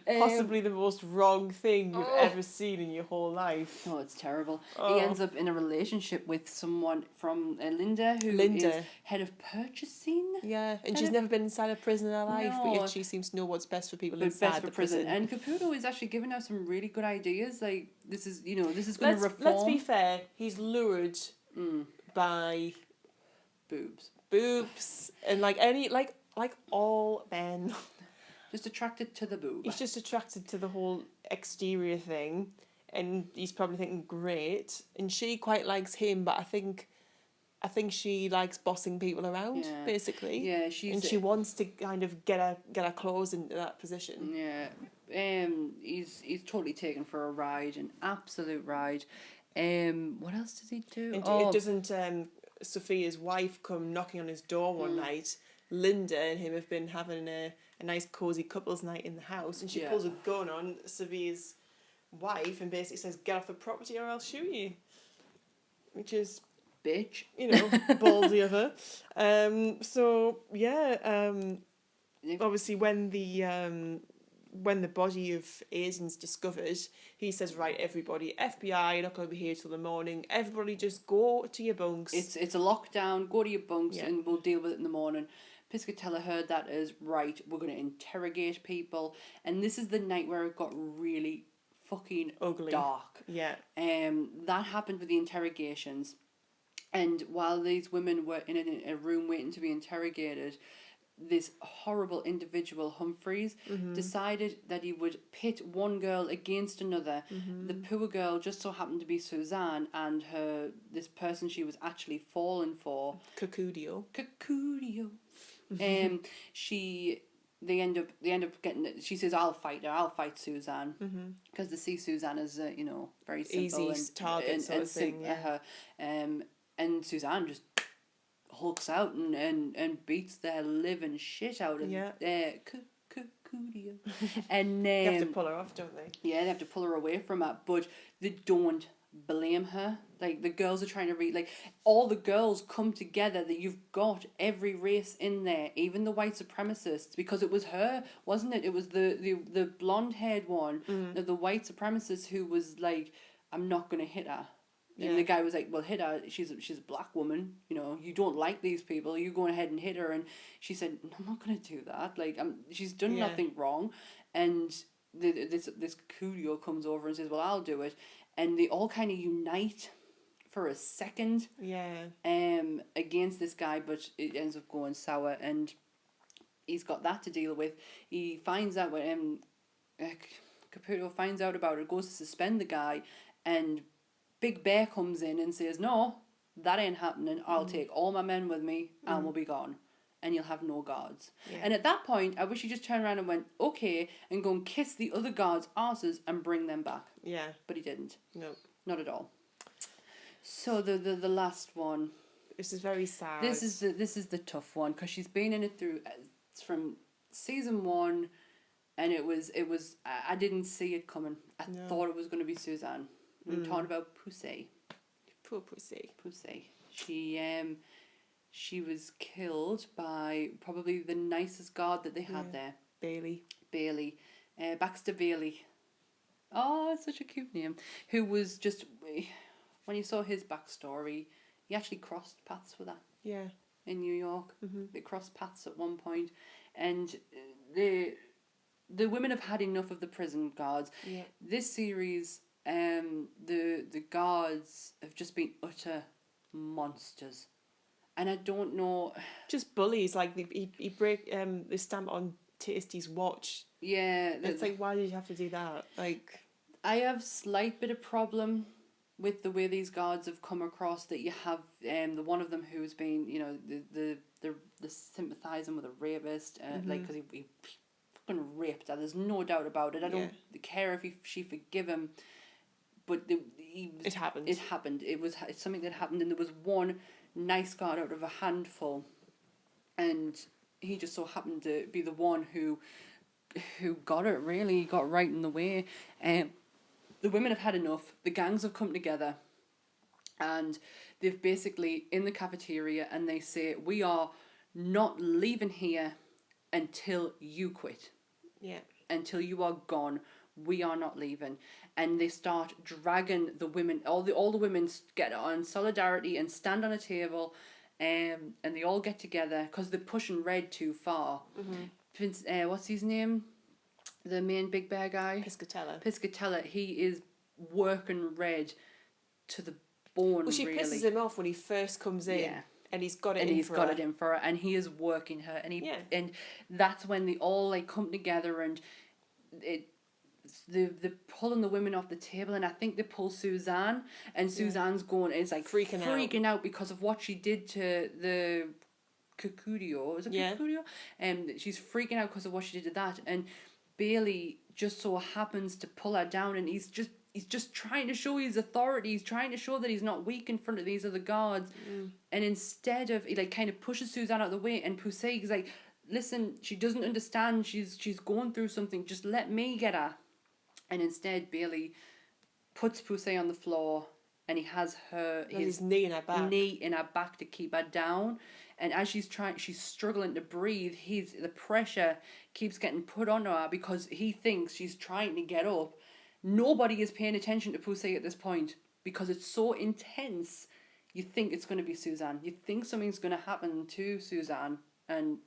A: Possibly the most wrong thing you've ever seen in your whole life.
B: Oh, it's terrible. He ends up in a relationship with someone from Linda, who is head of purchasing.
A: Yeah, and she's never been inside a prison in her life, but yet she seems to know what's best for people inside the prison.
B: And Caputo is actually giving her some really good ideas. Like, this is going to reform.
A: Let's be fair. He's lured by
B: boobs
A: and like like all men.
B: Just attracted to the boob.
A: He's just attracted to the whole exterior thing, and he's probably thinking, great. And she quite likes him, but I think she likes bossing people around, basically.
B: Yeah,
A: she wants to kind of get her claws into that position.
B: Yeah, he's totally taken for a ride, an absolute ride. What else does he do?
A: And it doesn't Sophia's wife come knocking on his door one night. Linda and him have been having a nice cozy couples night in the house, and she pulls a gun on Sophia's wife and basically says, "Get off the property or I'll shoot you," which is,
B: bitch,
A: ballsy of her. Obviously when the body of Aizen's discovered, he says, right, everybody, FBI, you're not going to be here till the morning. Everybody just go to your bunks.
B: It's a lockdown. Go to your bunks and we'll deal with it in the morning. Piscatella heard that as, right, we're going to interrogate people. And this is the night where it got really fucking
A: ugly.
B: Dark.
A: Yeah.
B: That happened with the interrogations. And while these women were in a room waiting to be interrogated, this horrible individual, Humphreys, decided that he would pit one girl against another. The poor girl just so happened to be Suzanne, and this person she was actually falling for,
A: Cacudio.
B: They end up getting. She says, "I'll fight her. I'll fight Suzanne," because they see Suzanne as very simple
A: easy target sort of thing. Yeah.
B: And Suzanne just hulks out and beats the living shit out of Cucudio. And
A: they have to pull her off, don't they?
B: Yeah, they have to pull her away from it, but they don't blame her. Like, the girls are trying to read, like, all the girls come together, that you've got every race in there, even the white supremacists, because it was her, wasn't it? It was the blonde-haired one, the white supremacist, who was like, I'm not going to hit her. And the guy was like, well, hit her. She's a black woman. You don't like these people. You go ahead and hit her. And she said, no, I'm not going to do that. Like, she's done nothing wrong. And this Curio comes over and says, well, I'll do it. And they all kind of unite for a second.
A: Yeah.
B: Against this guy, but it ends up going sour. And he's got that to deal with. He finds out when Caputo finds out about it, goes to suspend the guy, and Big Bear comes in and says, no, that ain't happening. I'll take all my men with me and we'll be gone. And you'll have no guards. Yeah. And at that point, I wish he just turned around and went, okay, and go and kiss the other guards' asses and bring them back. Yeah. But he didn't.
A: No.
B: Not at all. So the last one.
A: This is very sad.
B: This is the tough one, because she's been in it from season 1, and it was I didn't see it coming. I thought it was going to be Suzanne. I'm talking about Pussy.
A: Poor Pussy.
B: Pussy. She was killed by probably the nicest guard that they had there.
A: Bailey.
B: Baxter Bailey. Oh, it's such a cute name. Who was just, when you saw his backstory, he actually crossed paths with her. Yeah. In New York. They crossed paths at one point. And the women have had enough of the prison guards. Yeah. This series, the guards have just been utter monsters, and I don't know. Just
A: bullies. Like he break they stamp on Tasty's watch.
B: Yeah,
A: it's like, why did you have to do that? Like,
B: I have slight bit of problem with the way these guards have come across. That you have the one of them who's been the sympathising with a rapist, like, because he fucking raped her. There's no doubt about it. I don't care if she forgive him. But it happened. It happened. It's something that happened, and there was one nice guard out of a handful, and he just so happened to be the one who got it. Really got right in the way. The women have had enough. The gangs have come together, and they've basically in the cafeteria, and they say, we are not leaving here until you quit. Yeah. Until you are gone. We are not leaving. And they start dragging the women, all the women get on solidarity and stand on a table, and they all get together because they're pushing Red too far. Vince, what's his name? The main big bear guy? Piscatella. He is working Red to the bone,
A: well, she pisses him off when he first comes in. Yeah. And he's got it
B: and
A: in
B: he's
A: for
B: got
A: her.
B: it in for her, and he is working her, and
A: Yeah.
B: and that's when they all like come together, and they're pulling the women off the table, and I think they pull Suzanne, and Suzanne's going is like freaking out because of what she did to the Cucudio. Is it Cucudio? And she's freaking out because of what she did to that, and Bailey just so happens to pull her down, and he's just trying to show his authority. He's trying to show that he's not weak in front of these other guards. And instead of, he like kind of pushes Suzanne out of the way, and Poussey is like, listen, she doesn't understand. She's going through something. Just let me get her. And instead, Bailey puts Poussey on the floor, and he has his
A: knee in her back
B: to keep her down. And as she's struggling to breathe. The pressure keeps getting put on her because he thinks she's trying to get up. Nobody is paying attention to Poussey at this point because it's so intense. You think it's going to be Suzanne. You think something's going to happen to Suzanne, and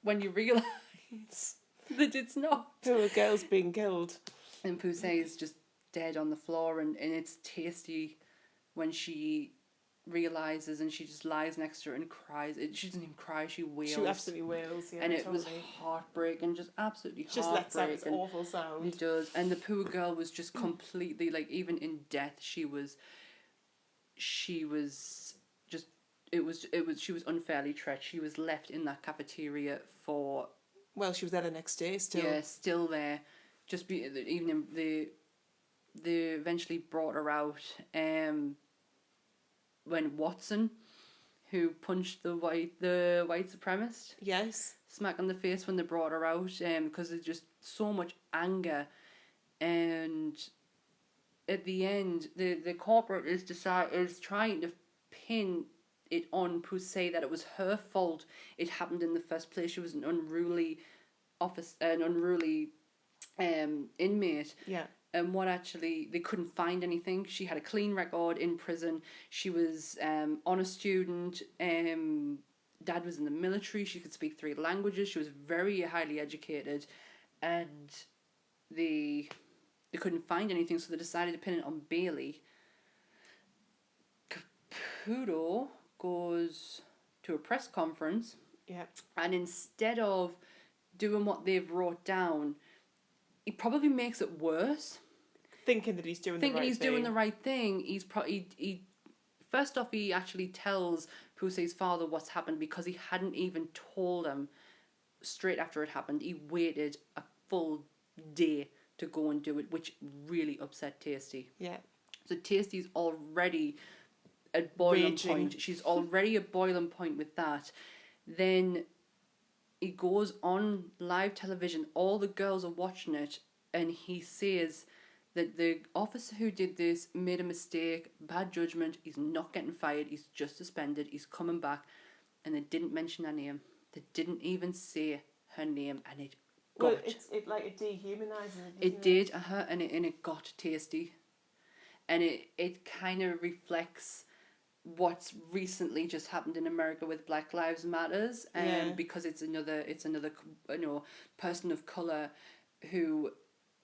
B: when you realise that it's not.
A: Poor girl's being killed.
B: And Poussey is just dead on the floor, and it's tasty when she realises, and she just lies next to her and cries. She doesn't even cry, she wails.
A: She absolutely wails, yeah.
B: And it was heartbreaking, just absolutely
A: just
B: heartbreaking.
A: Just lets out this awful sound.
B: It does. And the poor girl was just completely, like, even in death, she was just, she was unfairly treated. She was left in that cafeteria for...
A: Well, she was there the next day still.
B: Yeah, still there. Even they eventually brought her out when Watson, who punched the white supremacist,
A: yes,
B: smack on the face when they brought her out, because there's just so much anger, and at the end the corporate is trying to pin it on Poussey that it was her fault. It happened in the first place. She was an unruly inmate.
A: Yeah.
B: And what actually, they couldn't find anything. She had a clean record in prison. She was honest student. Dad was in the military. She could speak 3 languages. She was very highly educated, and they couldn't find anything, so they decided to pin it on Bailey. Caputo goes to a press conference.
A: Yeah.
B: And instead of doing what they've wrote down, he probably makes it worse.
A: Thinking that he's doing the right thing.
B: He's he first off, he actually tells Poussey's father what's happened because he hadn't even told him straight after it happened. He waited a full day to go and do it, which really upset Tasty.
A: Yeah.
B: So Tasty's already at boiling point. She's already at boiling point with that. Then he goes on live television. All the girls are watching it, and he says that the officer who did this made a mistake, bad judgment. He's not getting fired. He's just suspended. He's coming back, and they didn't mention her name. They didn't even say her name, and it got.
A: Well, it dehumanises it.
B: It did, and it got Tasty, and it kind of reflects what's recently just happened in America with Black Lives Matters, because it's another person of color who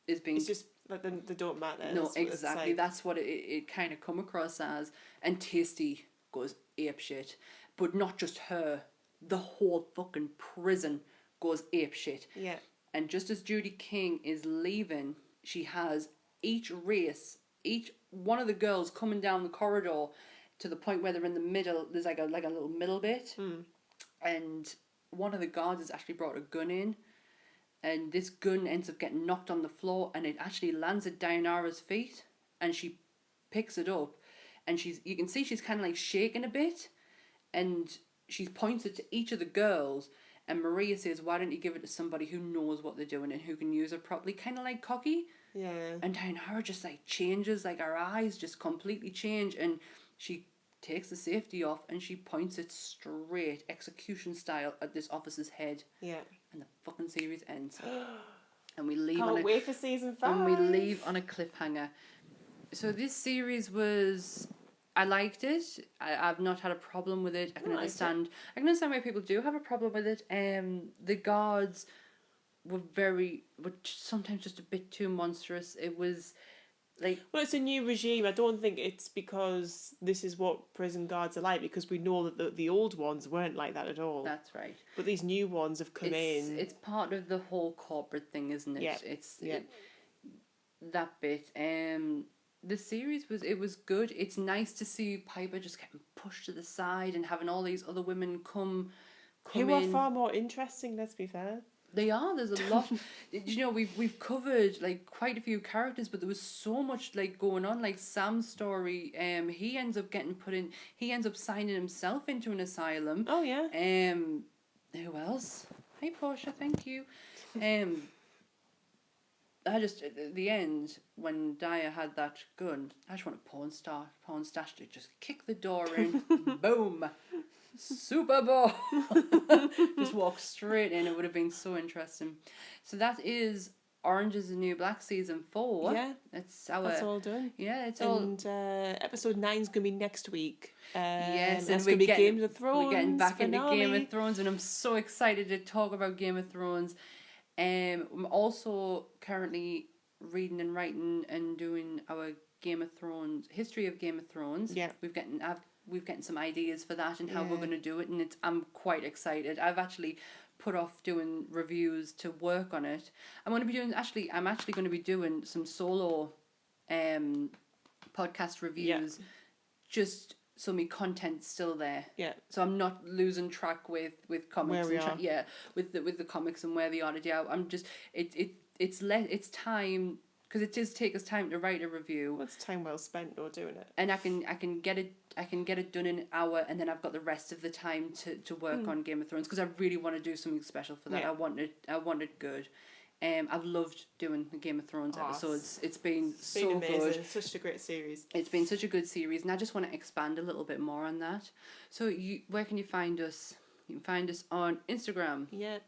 B: is being.
A: It's just like they don't matter.
B: No, exactly. That's what it kind of come across as, and Tasty goes apeshit, but not just her. The whole fucking prison goes apeshit.
A: Yeah.
B: And just as Judy King is leaving, she has each one of the girls coming down the corridor to the point where they're in the middle. There's like a little middle bit, and one of the guards has actually brought a gun in, and this gun ends up getting knocked on the floor, and it actually lands at Dianara's feet, and she picks it up, and you can see she's kind of like shaking a bit, and she points it to each of the girls. And Maria says, why don't you give it to somebody who knows what they're doing and who can use it properly? Kind of like cocky.
A: Yeah.
B: And Dianara just like changes, like her eyes just completely change. And she takes the safety off and she points it straight, execution style, at this officer's head.
A: Yeah.
B: And the fucking series ends. And we leave
A: Can't wait for season 5.
B: And we leave on a cliffhanger. So this series was... I liked it. I've not had a problem with it. I can understand why people do have a problem with it. The guards were sometimes just a bit too monstrous. It was
A: Well, it's a new regime. I don't think it's because this is what prison guards are like, because we know that the old ones weren't like that at all.
B: That's right.
A: But these new ones have come in.
B: It's part of the whole corporate thing, isn't it?
A: Yeah.
B: That bit. The series was good. It's nice to see Piper just getting pushed to the side and having all these other women come
A: who
B: in.
A: are far more interesting, let's be fair.
B: They are. There's a lot. We've covered like quite a few characters, but there was so much like going on. Like Sam's story. He ends up getting put in. He ends up signing himself into an asylum.
A: Oh yeah.
B: Who else? Hi Portia, thank you. I just at the end when Daya had that gun, I just want a porn stash to just kick the door in, boom. Super Bowl. Just walk straight in. It would have been so interesting. So that is Orange is the New Black season 4.
A: Yeah,
B: that's
A: all done.
B: Yeah, it's
A: all. And episode 9 is gonna be next week.
B: Yes,
A: and we're getting Game of Thrones.
B: We're getting back
A: finale.
B: into Game of Thrones, and I'm so excited to talk about Game of Thrones. I'm also currently reading and writing and doing our Game of Thrones history of Game of Thrones.
A: Yeah,
B: we've gotten some ideas for that and how we're going to do it, and I'm quite excited. I've actually put off doing reviews to work on it. I'm actually going to be doing some solo podcast reviews, just so my content's still there.
A: Yeah.
B: So I'm not losing track with comics.
A: Where we are.
B: With the comics and where they are. Yeah, I'm just it's time. Because it does take us time to write a review.
A: Well, it's time well spent or doing it.
B: And I can get it done in an hour, and then I've got the rest of the time to work on Game of Thrones, because I really want to do something special for that.
A: Yeah.
B: I want it good. I've loved doing the Game of Thrones episodes. It's been
A: so
B: amazing.
A: Good. It's such a great series.
B: It's been such a good series, and I just want to expand a little bit more on that. So where can you find us? You can find us on Instagram.
A: Yeah,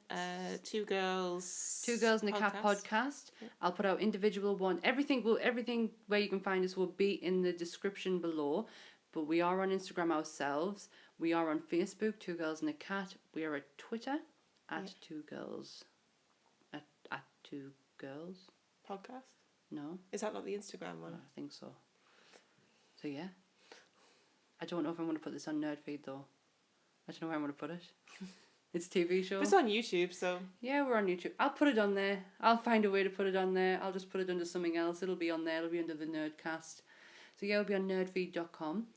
A: Two Girls
B: and a Cat podcast. Yeah. I'll put out individual one. Everything where you can find us will be in the description below. But we are on Instagram ourselves. We are on Facebook, Two Girls and a Cat. We are at Twitter at Two Girls. At Two Girls
A: podcast.
B: No,
A: is that not the Instagram one?
B: I think so. So yeah, I don't know if I'm going to put this on Nerdfeed though. I don't know where I'm going to put it. It's a TV show.
A: It's on YouTube, so...
B: Yeah, we're on YouTube. I'll put it on there. I'll find a way to put it on there. I'll just put it under something else. It'll be on there. It'll be under the Nerdcast. So yeah, it'll be on nerdfeed.com.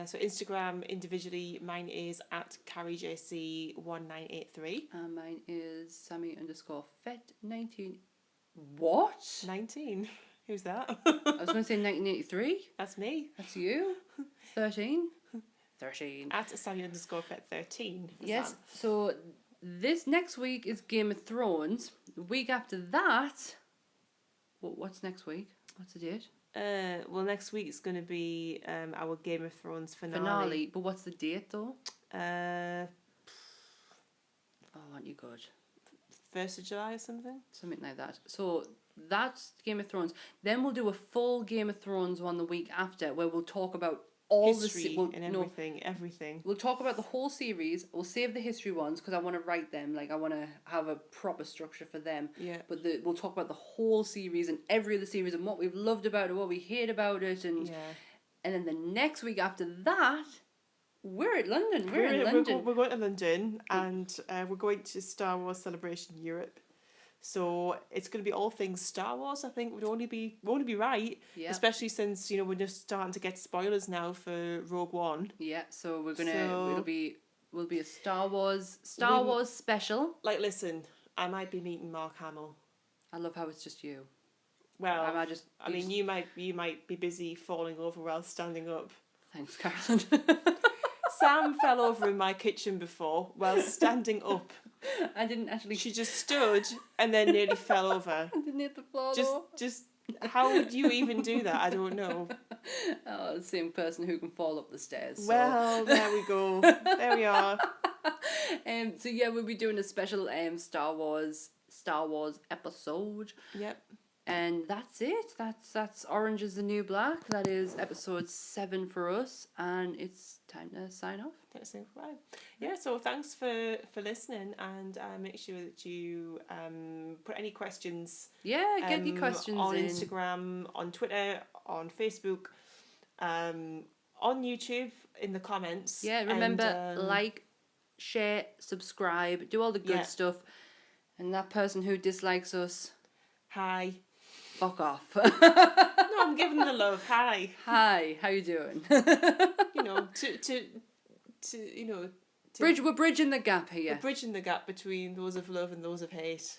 A: So Instagram individually, mine is at CarrieJC1983.
B: And mine is Sammy_Fet19. What?
A: 19? Who's that?
B: I was going to say 1983.
A: That's me.
B: That's you. 13.
A: At Sammy_Fet13.
B: Yes. That? So this next week is Game of Thrones. The week after that, what's next week? What's the date?
A: Well, next week is going to be our Game of Thrones finale.
B: But what's the date though?
A: Oh,
B: aren't you good?
A: 1st of July or something?
B: Something like that. So that's Game of Thrones. Then we'll do a full Game of Thrones one the week after, where we'll talk about all
A: history and everything.
B: We'll talk about the whole series. We'll save the history ones because I want to write them. Like, I want to have a proper structure for them.
A: Yeah.
B: But we'll talk about the whole series and every other series and what we've loved about it, what we hate about it, and then the next week after that, we're at London. We're in London.
A: We're going to London, and we're going to Star Wars Celebration Europe. So it's going to be all things Star Wars. I think would only be right, especially since we're just starting to get spoilers now for Rogue One.
B: Yeah, so we'll be a Star Wars special.
A: Like, listen, I might be meeting Mark Hamill.
B: I love how it's just you.
A: Well, you might be busy falling over while standing up.
B: Thanks, Carolyn.
A: Sam fell over in my kitchen before while standing up.
B: I didn't actually.
A: She just stood and then nearly fell over.
B: I didn't hit the floor.
A: Just how would you even do that? I don't know.
B: Oh, the same person who can fall up the stairs. So.
A: Well, there we go. There we are.
B: So yeah, we'll be doing a special Star Wars episode.
A: Yep.
B: And that's it. That's Orange is the New Black. That is episode 7 for us, and it's time to sign off.
A: Right. Yeah, so thanks for listening, and make sure that you put any questions.
B: Yeah, get your questions
A: on
B: in.
A: Instagram, on Twitter, on Facebook, on YouTube in the comments.
B: Yeah, remember, like, share, subscribe, do all the good stuff. And that person who dislikes us,
A: hi.
B: Fuck off.
A: No, I'm giving the love. Hi.
B: Hi, how you doing?
A: You know, to you know.
B: We're bridging the gap here.
A: We're bridging the gap between those of love and those of hate.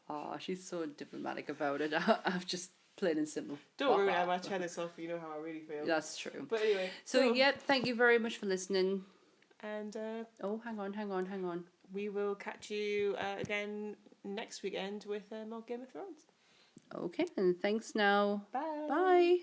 B: Oh, she's so diplomatic about it. I'm just plain and simple.
A: Don't worry, I'm actually this off. You know how I really feel.
B: That's true.
A: But anyway.
B: So yeah, thank you very much for listening.
A: And
B: oh, hang on.
A: We will catch you again next weekend with more Game of Thrones.
B: Okay, and thanks now.
A: Bye.
B: Bye.